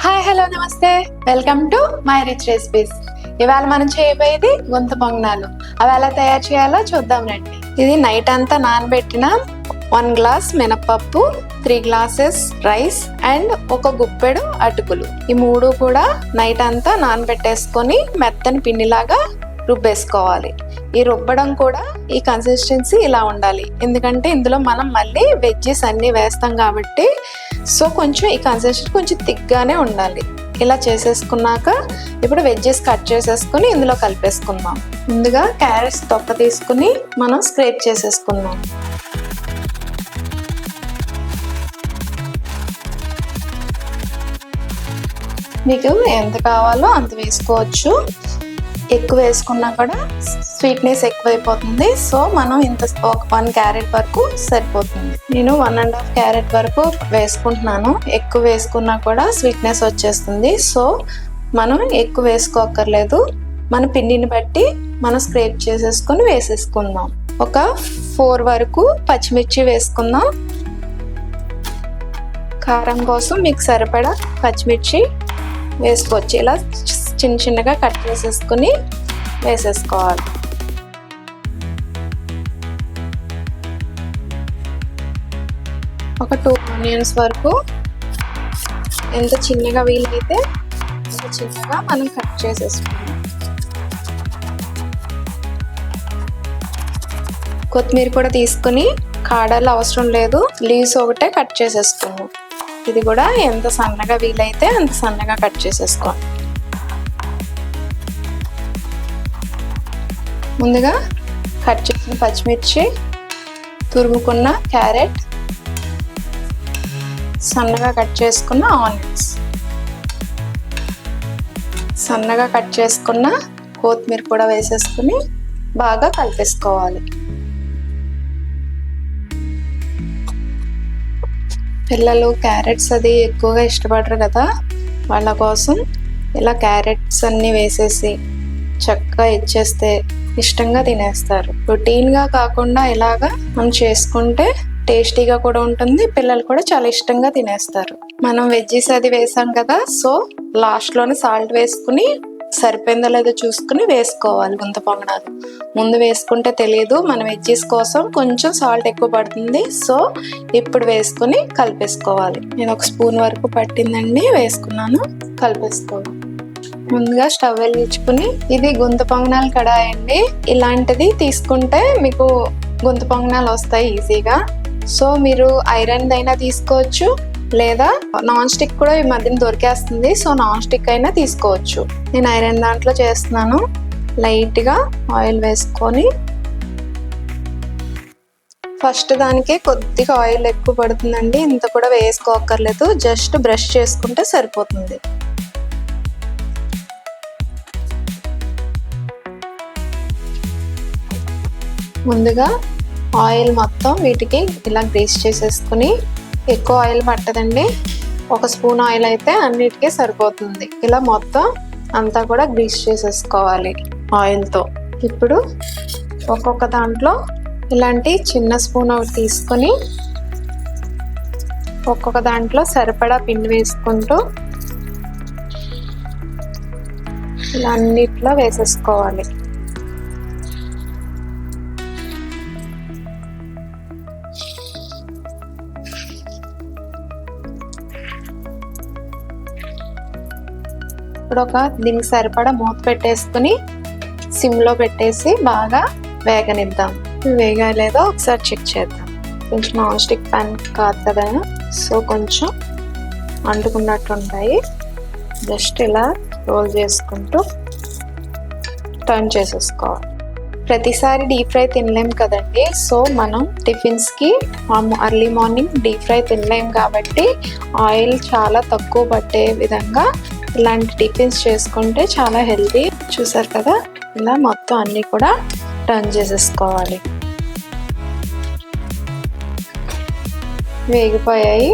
Hi hello నమస్తే, welcome to my rich recipes. ఇవాళ మనం చేయబోయేది గుంత పొంగనాలు. అవి ఎలా తయారు చేయాలో చూద్దాం రండి. ఇది నైట్ అంతా నానబెట్టిన 1 గ్లాస్ మినపప్పు, 3 గ్లాసెస్ రైస్ అండ్ ఒక గుప్పెడు అటుకులు. ఈ మూడు కూడా నైట్ అంతా నానబెట్టేసుకొని మెత్తని పిండిలాగా రుబ్బేసుకోవాలి. ఈ రుబ్బడం కూడా ఈ కన్సిస్టెన్సీ ఇలా ఉండాలి, ఎందుకంటే ఇందులో మనం మళ్ళీ వెజ్జెస్ అన్నీ వేస్తాం కాబట్టి. సో కొంచెం ఈ కన్సిస్టెన్సీ కొంచెం థిక్గానే ఉండాలి. ఇలా చేసేసుకున్నాక ఇప్పుడు వెజ్జెస్ కట్ చేసేసుకుని ఇందులో కలిపేసుకుందాం. ముందుగా క్యారెట్స్ తొక్క తీసుకుని మనం స్క్రేప్ చేసేసుకుందాం. మీకు ఎంత కావాలో అంత వేసుకోవచ్చు. ఎక్కువ వేసుకున్నా కూడా స్వీట్నెస్ ఎక్కువైపోతుంది. సో మనం ఒక 1 క్యారెట్ వరకు సరిపోతుంది. నేను 1.5 క్యారెట్ వరకు వేసుకుంటున్నాను. ఎక్కువ వేసుకున్నా కూడా స్వీట్నెస్ వచ్చేస్తుంది. సో మనం ఎక్కువ వేసుకోక్కర్లేదు. మన పిండిని బట్టి మనం స్క్రేప్ చేసేసుకొని వేసేసుకుందాం. ఒక 4 వరకు పచ్చిమిర్చి వేసుకుందాం. కారం కోసం మీకు సరిపడా పచ్చిమిర్చి వేసుకోవచ్చు. ఇలా చిన్న చిన్నగా కట్ చేసేసుకుని వేసేసుకోవాలి. ఒక 2 ఆనియన్స్ వరకు ఎంత చిన్నగా వీలైతే అంత చిన్నగా మనం కట్ చేసేసుకుందాం. కొత్తిమీర కూడా తీసుకుని కాడలు అవసరం లేదు, లీవ్స్ ఒకటే కట్ చేసేసుకుందాం. ఇది కూడా ఎంత సన్నగా వీలైతే అంత సన్నగా కట్ చేసేసుకోండి. ముందుగా కట్ చేసిన పచ్చిమిర్చి, తురుముకున్న క్యారెట్, సన్నగా కట్ చేసుకున్న ఆనియన్స్, సన్నగా కట్ చేసుకున్న కొత్తిమీర కూడా వేసేసుకుని బాగా కలిపేసుకోవాలి. పిల్లలు క్యారెట్స్ అది ఎక్కువగా ఇష్టపడరు కదా, వాళ్ళ కోసం ఇలా క్యారెట్స్ అన్నీ వేసేసి చక్కగా ఇచ్చేస్తే ఇష్టంగా తినేస్తారు. రొటీన్గా కాకుండా ఇలాగా మనం చేసుకుంటే టేస్టీగా కూడా ఉంటుంది, పిల్లలు కూడా చాలా ఇష్టంగా తినేస్తారు. మనం వెజ్జెస్ అది వేసాం కదా, సో లాస్ట్లోనే సాల్ట్ వేసుకుని సరిపోయిందో లేదో చూసుకుని వేసుకోవాలి. గుంత పొంగనాలు ముందు వేసుకుంటే తెలియదు, మన వెజ్జెస్ కోసం కొంచెం సాల్ట్ ఎక్కువ పడుతుంది. సో ఇప్పుడు వేసుకుని కలిపేసుకోవాలి. నేను 1 స్పూన్ వరకు పట్టిందండి, వేసుకున్నాను. కలిపేసుకోవాలి. ముందుగా స్టవ్ వెలిగించుకుని, ఇది గుంత పొంగనాలు కడాయి అండి. ఇలాంటిది తీసుకుంటే మీకు గుంత పొంగనాలు వస్తాయి ఈజీగా. సో మీరు ఐరన్ అయినా తీసుకోవచ్చు, లేదా నాన్ స్టిక్ కూడా ఈ మధ్యన దొరికేస్తుంది. సో నాన్ స్టిక్ అయినా తీసుకోవచ్చు. నేను ఐరన్ దాంట్లో చేస్తున్నాను. లైట్గా ఆయిల్ వేసుకొని, ఫస్ట్ దానికి కొద్దిగా ఆయిల్ ఎక్కువ పడుతుందండి, ఇంత కూడా వేసుకోక్కర్లేదు, జస్ట్ బ్రష్ చేసుకుంటే సరిపోతుంది. ముందుగా ఆయిల్ మొత్తం వీటికి ఇలా గ్రీస్ చేసేసుకుని, ఎక్కువ ఆయిల్ పట్టదండి, 1 స్పూన్ ఆయిల్ అయితే అన్నిటికీ సరిపోతుంది. ఇలా మొత్తం అంతా కూడా గ్రీస్ చేసేసుకోవాలి ఆయిల్తో. ఇప్పుడు ఒక్కొక్క దాంట్లో ఇలాంటి చిన్న స్పూన్ ఒకటి తీసుకొని ఒక్కొక్క దాంట్లో సరిపడా పిండి వేసుకుంటూ ఇలా అన్నిట్లో వేసేసుకోవాలి. ఇప్పుడు దీనికి సరిపడా మూత పెట్టేసుకుని సిమ్లో పెట్టేసి బాగా వేగనిద్దాం. వేగలేదో ఒకసారి చెక్ చేద్దాం. కొంచెం నాన్ స్టిక్ ప్యాన్ కాదు కదా, సో కొంచెం అంటుకున్నట్టు ఉంటాయి. జస్ట్ ఇలా రోల్ చేసుకుంటూ టర్న్ చేసేసుకోవాలి. ప్రతిసారి డీప్ ఫ్రై తినలేం కదండి, సో మనం టిఫిన్స్కి అర్లీ మార్నింగ్ డీప్ ఫ్రై తినలేం కాబట్టి ఆయిల్ చాలా తక్కువ పట్టే విధంగా ఇలాంటి టిఫిన్స్ చేసుకుంటే చాలా హెల్తీ. చూసారు కదా, ఇలా మొత్తం అన్నీ కూడా టర్న్ చేసేసుకోవాలి. వేగిపోయాయి.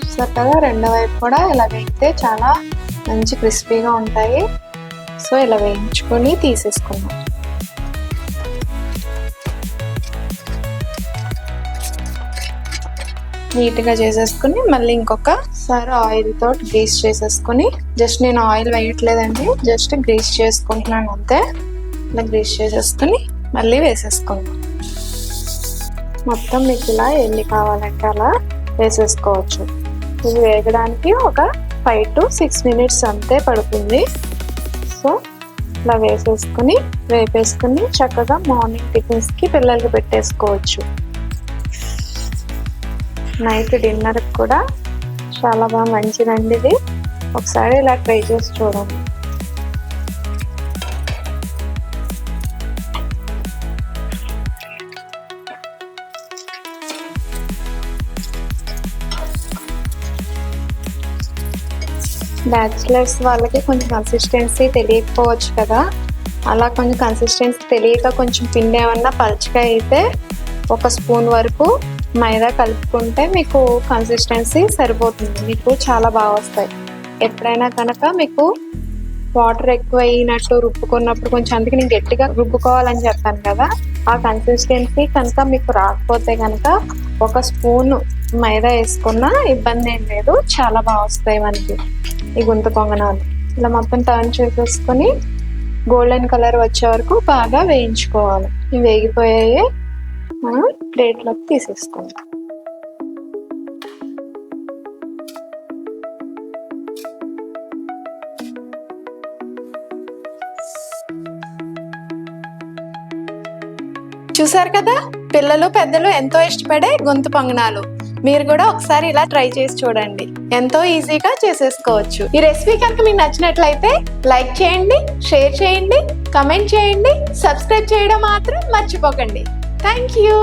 చూసారు కదా, రెండో వైపు కూడా ఇలా వేగితే చాలా మంచి క్రిస్పీగా ఉంటాయి. సో ఇలా వేయించుకొని తీసేసుకున్నాం. నీట్గా చేసేసుకుని మళ్ళీ ఇంకొకసారి ఆయిల్తో గ్రీస్ చేసేసుకుని, జస్ట్ నేను ఆయిల్ వేయట్లేదండి, జస్ట్ గ్రీస్ చేసుకుంటున్నాను అంతే. ఇలా గ్రీస్ చేసేసుకుని మళ్ళీ వేసేసుకుందాం. మొత్తం మీకు ఇలా ఎన్ని కావాలంటే అలా వేసేసుకోవచ్చు. ఇది వేగడానికి ఒక 5 to 6 minutes అంతే పడుతుంది. సో ఇలా వేపేసుకుని చక్కగా మార్నింగ్ టిఫిన్స్కి పిల్లలకి పెట్టేసుకోవచ్చు. నైట్ డిన్నర్కి కూడా చాలా బాగా మంచిదండి ఇది. ఒకసారి ఇలా ట్రై చేసి చూడండి. బ్యాచిలర్స్ వాళ్ళకి కొంచెం కన్సిస్టెన్సీ తెలియకపోవచ్చు కదా, అలా కొంచెం కన్సిస్టెన్సీ తెలియక కొంచెం పిండి ఏమన్నా పలుచగా అయితే 1 స్పూన్ వరకు మైదా కలుపుకుంటే మీకు కన్సిస్టెన్సీ సరిపోతుంది, మీకు చాలా బాగా వస్తాయి. ఎప్పుడైనా కనుక మీకు వాటర్ ఎక్కువ అయినట్టు రుబ్బుకున్నప్పుడు కొంచెం, అందుకే నేను గట్టిగా రుబ్బుకోవాలని చెప్పాను కదా, ఆ కన్సిస్టెన్సీ కనుక మీకు రాకపోతే కనుక 1 స్పూన్ మైదా వేసుకున్నా ఇబ్బంది ఏం లేదు, చాలా బాగా వస్తాయి మనకి ఈ గుంత పొంగనాలు. ఇలా మొత్తం టర్న్ చేసేసుకొని గోల్డెన్ కలర్ వచ్చే వరకు బాగా వేయించుకోవాలి. ఇవి వేగిపోయాయి, మనం ప్లేట్లోకి తీసేసుకుందాం. చూసారు కదా, పిల్లలు పెద్దలు ఎంతో ఇష్టపడే గొంతు పొంగనాలు. మీరు కూడా ఒకసారి ఇలా ట్రై చేసి చూడండి, ఎంతో ఈజీగా చేసేసుకోవచ్చు. ఈ రెసిపీ కనుక మీకు నచ్చినట్లయితే లైక్ చేయండి, షేర్ చేయండి, కమెంట్ చేయండి, సబ్స్క్రైబ్ చేయడం మాత్రం మర్చిపోకండి. Thank you.